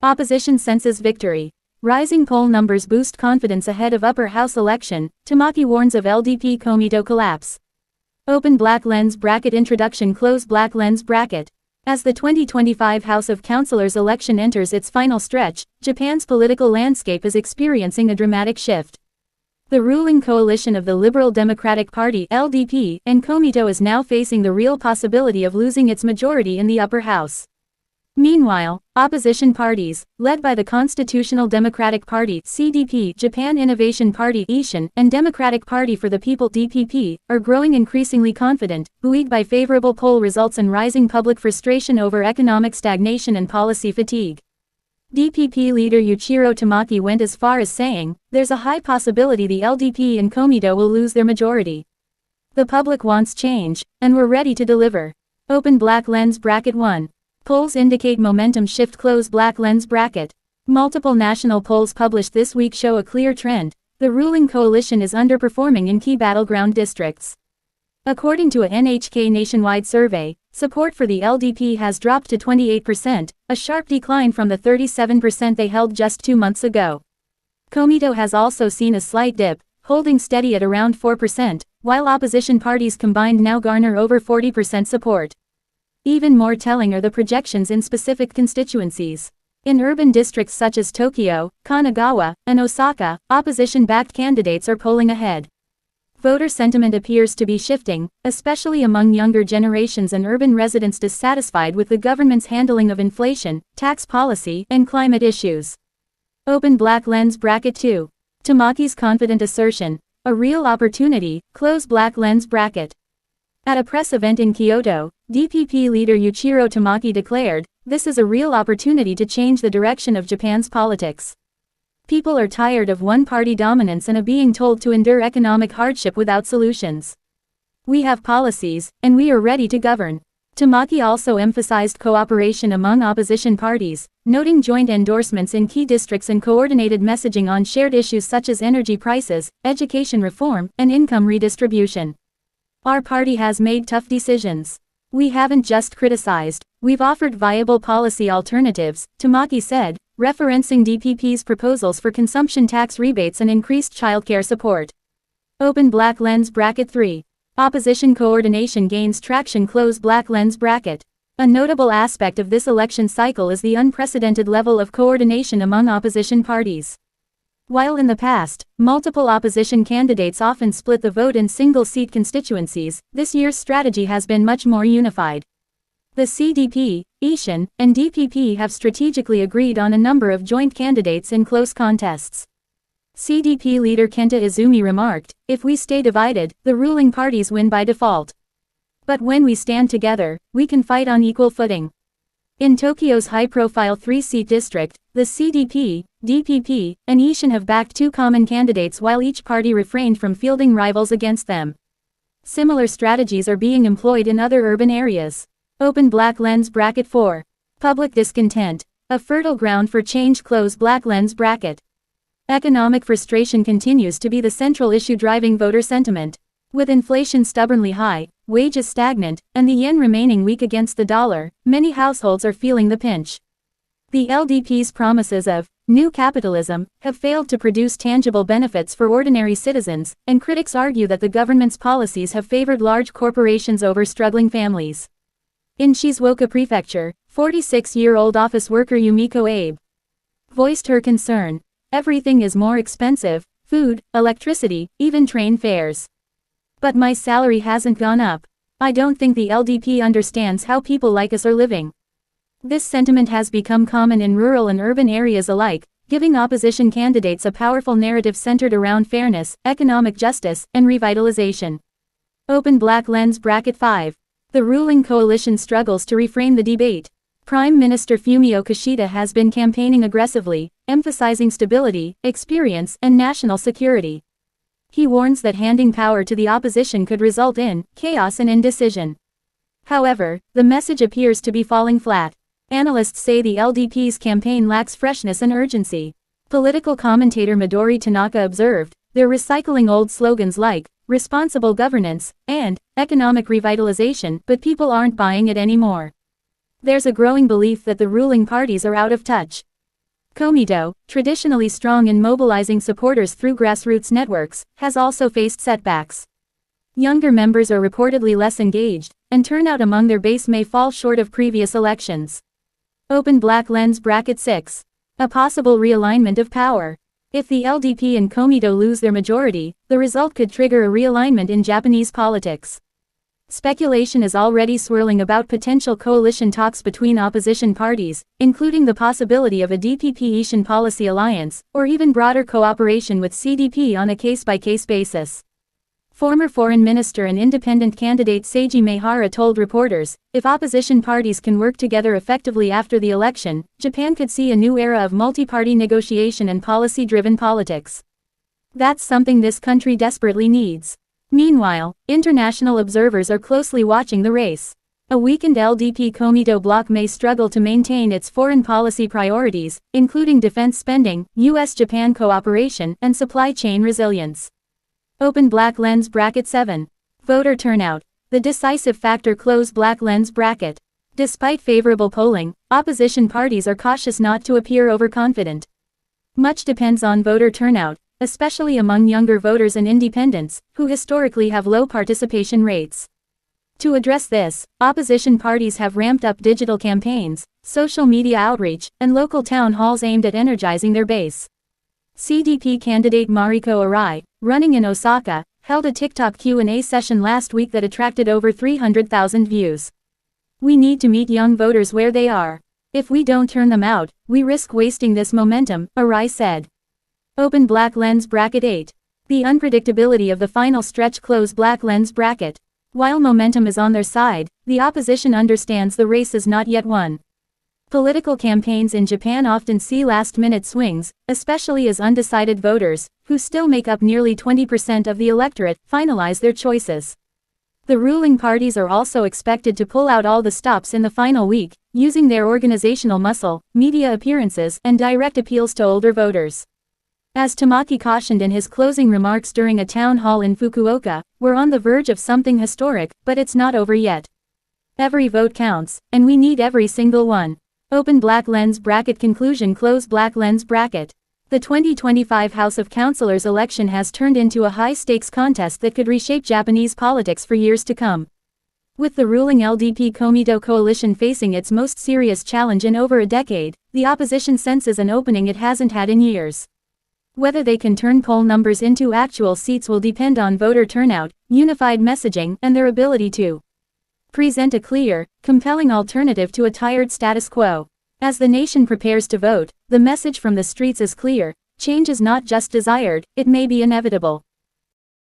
Opposition senses victory. Rising poll numbers boost confidence ahead of upper house election, Tamaki warns of LDP Komito collapse. Open black lens bracket introduction. Close black lens bracket. As the 2025 House of Councillors election enters its final stretch, Japan's political landscape is experiencing a dramatic shift. The ruling coalition of the Liberal Democratic Party (LDP) and Komito is now facing the real possibility of losing its majority in the upper house. Meanwhile, opposition parties, led by the Constitutional Democratic Party (CDP), Japan Innovation Party (JP.n), and Democratic Party for the People (DPP), are growing increasingly confident, buoyed by favorable poll results and rising public frustration over economic stagnation and policy fatigue. DPP leader Yuichiro Tamaki went as far as saying, "There's a high possibility the LDP and Komito will lose their majority. The public wants change, and we're ready to deliver." Open black lens bracket 1. Polls indicate momentum shift. Close black lens bracket. Multiple national polls published this week show a clear trend: the ruling coalition is underperforming in key battleground districts. According to a NHK nationwide survey, support for the LDP has dropped to 28%, a sharp decline from the 37% they held just 2 months ago. Komito has also seen a slight dip, holding steady at around 4%, while opposition parties combined now garner over 40% support. Even more telling are the projections in specific constituencies. In urban districts such as Tokyo, Kanagawa, and Osaka, opposition-backed candidates are polling ahead. Voter sentiment appears to be shifting, especially among younger generations and urban residents dissatisfied with the government's handling of inflation, tax policy, and climate issues. Open black lens bracket 2. Tamaki's confident assertion: a real opportunity. Close black lens bracket. At a press event in Kyoto, DPP leader Yuichiro Tamaki declared, "This is a real opportunity to change the direction of Japan's politics. People are tired of one-party dominance and of being told to endure economic hardship without solutions. We have policies, and we are ready to govern." Tamaki also emphasized cooperation among opposition parties, noting joint endorsements in key districts and coordinated messaging on shared issues such as energy prices, education reform, and income redistribution. "Our party has made tough decisions. We haven't just criticized, we've offered viable policy alternatives," Tamaki said, referencing DPP's proposals for consumption tax rebates and increased childcare support. Open black lens bracket 3. Opposition coordination gains traction. Close black lens bracket. A notable aspect of this election cycle is the unprecedented level of coordination among opposition parties. While in the past, multiple opposition candidates often split the vote in single-seat constituencies, this year's strategy has been much more unified. The CDP, JP.n, and DPP have strategically agreed on a number of joint candidates in close contests. CDP leader Kenta Izumi remarked, "If we stay divided, the ruling parties win by default. But when we stand together, we can fight on equal footing." In Tokyo's high-profile 3-seat district, the CDP, DPP, and JP.n have backed two common candidates while each party refrained from fielding rivals against them. Similar strategies are being employed in other urban areas. Open black lens bracket 4. Public discontent, a fertile ground for change. Close black lens bracket. Economic frustration continues to be the central issue driving voter sentiment. With inflation stubbornly high, wages stagnant, and the yen remaining weak against the dollar, many households are feeling the pinch. The LDP's promises of new capitalism have failed to produce tangible benefits for ordinary citizens, and critics argue that the government's policies have favored large corporations over struggling families. In Shizuoka Prefecture, 46-year-old office worker Yumiko Abe voiced her concern. "Everything is more expensive: food, electricity, even train fares. But my salary hasn't gone up. I don't think the LDP understands how people like us are living." This sentiment has become common in rural and urban areas alike, giving opposition candidates a powerful narrative centered around fairness, economic justice, and revitalization. Open black lens bracket 5. The ruling coalition struggles to reframe the debate. Prime Minister Fumio Kishida has been campaigning aggressively, emphasizing stability, experience, and national security. He warns that handing power to the opposition could result in chaos and indecision. However, the message appears to be falling flat. Analysts say the LDP's campaign lacks freshness and urgency. Political commentator Midori Tanaka observed, "They're recycling old slogans like responsible governance and economic revitalization, but people aren't buying it anymore." There's a growing belief that the ruling parties are out of touch. Komeito, traditionally strong in mobilizing supporters through grassroots networks, has also faced setbacks. Younger members are reportedly less engaged, and turnout among their base may fall short of previous elections. Open Black Lens Bracket 6. A possible realignment of power. If the LDP and Komeito lose their majority, the result could trigger a realignment in Japanese politics. Speculation is already swirling about potential coalition talks between opposition parties, including the possibility of a DPP-Ishin policy alliance, or even broader cooperation with CDP on a case-by-case basis. Former Foreign Minister and independent candidate Seiji Meihara told reporters, if opposition parties can work together effectively after the election, Japan could see a new era of multi-party negotiation and policy-driven politics. That's something this country desperately needs. Meanwhile, international observers are closely watching the race. A weakened LDP-Komeito bloc may struggle to maintain its foreign policy priorities, including defense spending, U.S.-Japan cooperation, and supply chain resilience. Open Black Lens Bracket 7. Voter turnout. The decisive factor. Close Black Lens Bracket. Despite favorable polling, opposition parties are cautious not to appear overconfident. Much depends on voter turnout, especially among younger voters and independents, who historically have low participation rates. To address this, opposition parties have ramped up digital campaigns, social media outreach, and local town halls aimed at energizing their base. CDP candidate Mariko Arai, running in Osaka, held a TikTok Q&A session last week that attracted over 300,000 views. We need to meet young voters where they are. If we don't turn them out, we risk wasting this momentum, Arai said. Open Black Lens Bracket 8. The unpredictability of the final stretch. Close Black Lens Bracket. While momentum is on their side, the opposition understands the race is not yet won. Political campaigns in Japan often see last-minute swings, especially as undecided voters, who still make up nearly 20% of the electorate, finalize their choices. The ruling parties are also expected to pull out all the stops in the final week, using their organizational muscle, media appearances, and direct appeals to older voters. As Tamaki cautioned in his closing remarks during a town hall in Fukuoka, we're on the verge of something historic, but it's not over yet. Every vote counts, and we need every single one. Open Black Lens Bracket. Conclusion. Close Black Lens Bracket. The 2025 House of Councilors election has turned into a high-stakes contest that could reshape Japanese politics for years to come. With the ruling LDP-Komeito coalition facing its most serious challenge in over a decade, the opposition senses an opening it hasn't had in years. Whether they can turn poll numbers into actual seats will depend on voter turnout, unified messaging, and their ability to present a clear, compelling alternative to a tired status quo. As the nation prepares to vote, the message from the streets is clear: change is not just desired, it may be inevitable.